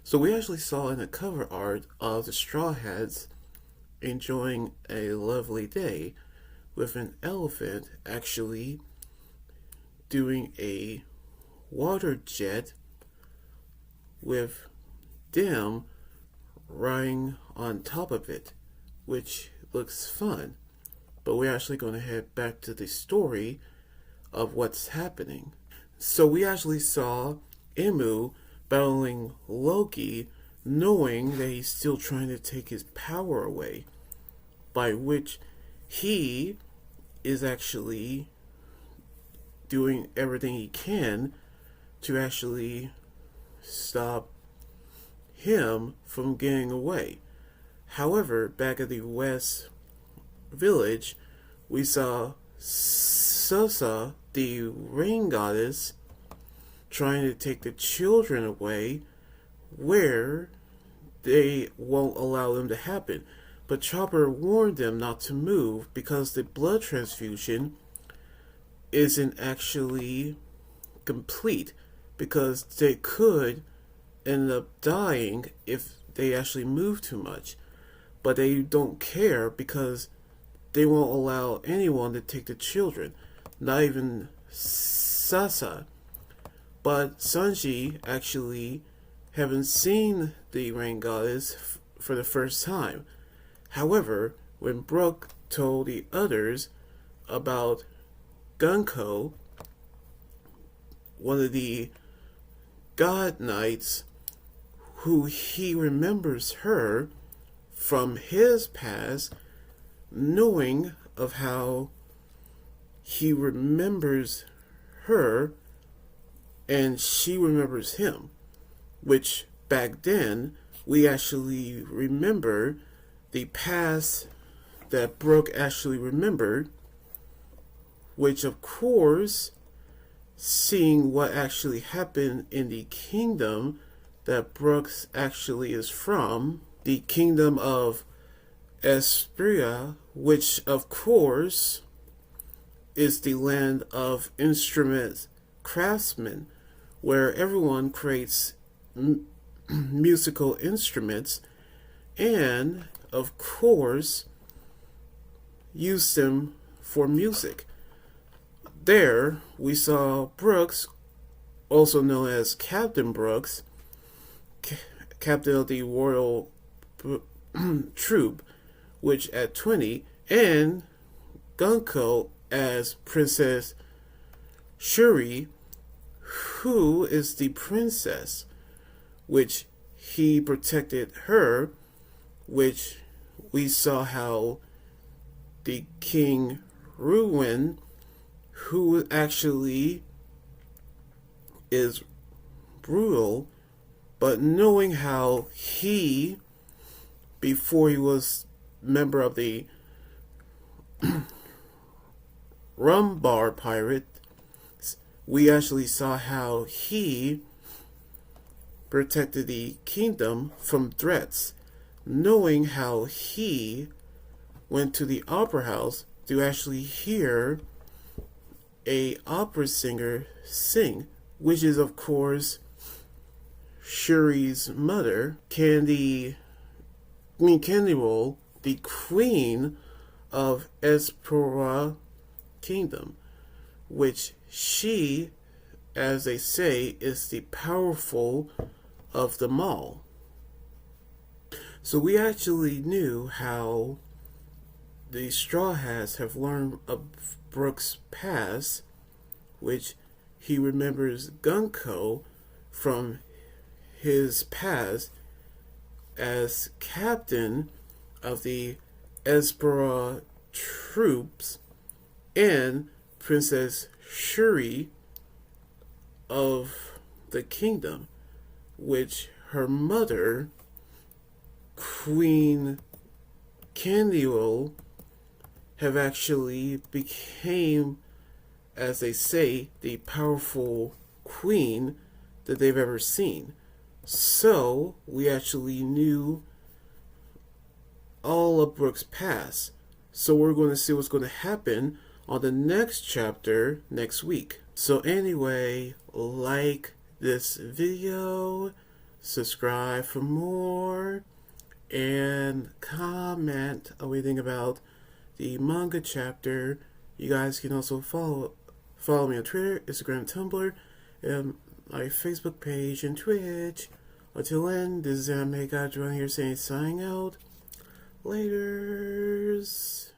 So we actually saw in the cover art of the Straw Hats enjoying a lovely day with an elephant actually doing a water jet with them riding on top of it, which looks fun. But we're actually going to head back to the story of what's happening. So we actually saw Emu battling Loki, knowing that he's still trying to take his power away, by which he is actually doing everything he can to actually stop him from getting away. However, back at the West Village, we saw Sosa, the rain goddess, trying to take the children away where they won't allow them to happen. But Chopper warned them not to move because the blood transfusion isn't actually complete, because they could end up dying if they actually move too much. But they don't care because they won't allow anyone to take the children, not even Sasa. But Sanji actually haven't seen the rain goddess for the first time. However, when Brook told the others about Gunko, one of the god knights, who he remembers her from his past, knowing of how he remembers her and she remembers him, which back then we actually remember the past that Brook actually remembered, which of course, seeing what actually happened in the kingdom that Brooks actually is from, the kingdom of Espria, which of course is the land of instrument craftsmen, where everyone creates musical instruments and of course use them for music. There we saw Brooks, also known as Captain Brooks, captain of the royal troop, which at 20, and Gunko as Princess Shuri, who is the princess, which he protected her, which we saw how the King Ruin, who actually is brutal, but knowing how he, before he was member of the Rumbar Pirate, we actually saw how he protected the kingdom from threats, knowing how he went to the opera house to actually hear a opera singer sing, which is of course Shuri's mother, Candy Roll, the queen of Espera Kingdom, which she, as they say, is the powerful of them all. So we actually knew how the Straw Hats have learned of Brook's past, which he remembers Gunko from his past as captain of the Espera troops, and Princess Shuri of the kingdom, which her mother, Queen Candiole, have actually became, as they say, the powerful queen that they've ever seen. So we actually knew all of Brook's past. So we're going to see what's going to happen on the next chapter next week. So anyway, like this video, subscribe for more, and comment what you think about the manga chapter. You guys can also follow me on Twitter, Instagram, Tumblr, and my Facebook page and Twitch. Until then, this is Anime God John here saying signing out. Laters.